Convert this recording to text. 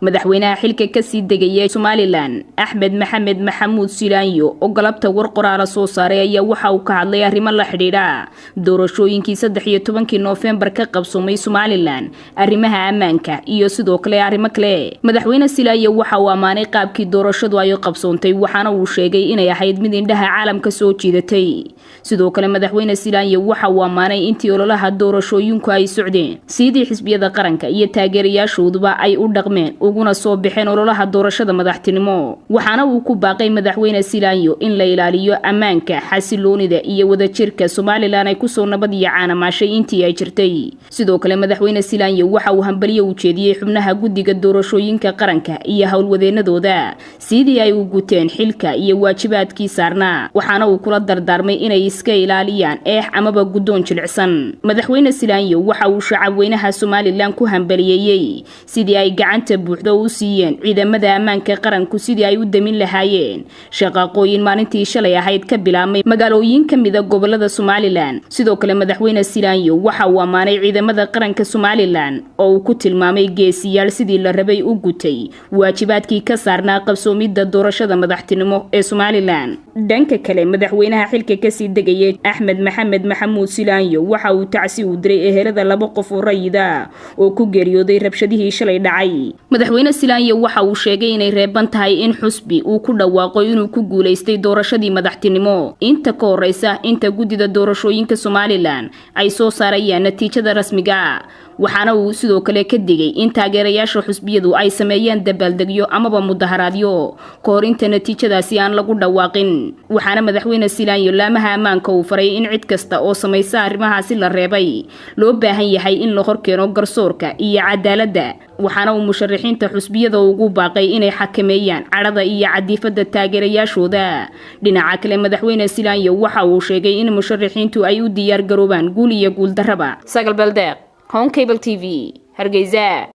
madaxweynaha xilka ka sii degayay Somaliland Axmed Maxamed Maxamuud Silaanyo oo galabta war qoraal soo saaray ayaa waxa uu ka hadlay arrimo la xiriira doorashooyinkii 13 November ka qabsoomay Somaliland arrimaha ammaanka iyo sidoo kale arrimo kale madaxweyne Silaanyo waxa uu amaanay qaabkii doorashadu ay qabsoontay waxaana uu sheegay inay ahayd mid indhaha caalamka soo jiidatay sidoo kale madaxweyne Silaanyo waxa uu amaanay intii ololaha doorashooyinku ay socdeen sidii xisbiyada qaranka iyo taageerayaashooduba ay u dhaqmeen uguna soo bixeen ololaha doorashada madaxtinimo waxaana uu ku baaqay madaxweyne Silaanyo in la ilaaliyo ammaanka xasiloonida iyo wadajirka Somaliland ay ku soo nabad iyo caanamashay intii ay jirtay sidoo kale madaxweyne Silaanyo waxa uu hambaliyo u jeediyay xubnaha guddiga doorashooyinka qaranka iyo hawlwadeenadooda sidii ay u guteen xilka iyo waajibaadkii saarnaa waxaana uu kula dardaarmay inay iska ilaaliyaan amaba guddoon jilicsan madaxweyne Silaanyo waxa uu shacabweynaha Somaliland ku hambaliyay sidii ay gacanta buuxda u siiyeen ciidamada ammaanka qaranku sidii ay u damin lahaayeen shaqaqooyin maalintii shalay ahayd ka bilaabmay magaalooyin kamid ah gobolada Somaliland sidoo kale madaxweyne Silaanyo waxa uu amaanay ciidamada qaranka Somaliland oo uu ku tilmaamay geesiyaal sidii la rabay u gutay waajibaadkii ka saarnaa qabsoomidda doorashada madaxtinimo ee Somaliland dhanka kale madaxweynaha xilka ka sii degayay Axmed Maxamed Maxamuud Silaanyo waxa uu tacsi u diray ehelada laba qof oo rayida oo ku geeriyooday rabshadihii shalay dhacay madaxweyne Silaanyo waxa uu sheegay inay reeban tahay in xusbi uu ku dhawaaqo inuu ku guuleystay doorashadii madaxtinimo inta ka horeysa inta guddida doorashooyinka Somaliland ay soo saarayaan natiijada rasmiga waxaana uu sidoo kale ka digay in taageerayaasha xusbiyadu ay sameeyaan dabaaldegyo amaba mudaharaadyo ka hor inta natiijadaasi aan lagu dhawaaqin waxaana madaxweyne Silaanyo laamaha ammaanka uu faray in cid kasta oo samaysa arrimahaasi la reebay loo baahan yahay in la horkeeno garsoorka iyo cadaaladda waxaana uu musharaxiinta xusbiyada ugu baaqay inay xakameeyaan cadhada iyo cadiifada taageerayaashooda dhinaca kale madaxweyne Silaanyo waxa uu sheegay in musharaxiintu ay u diyaar garoobaan guul iyo guul darraba sagal baldeeq Home Cable TV Hargeysa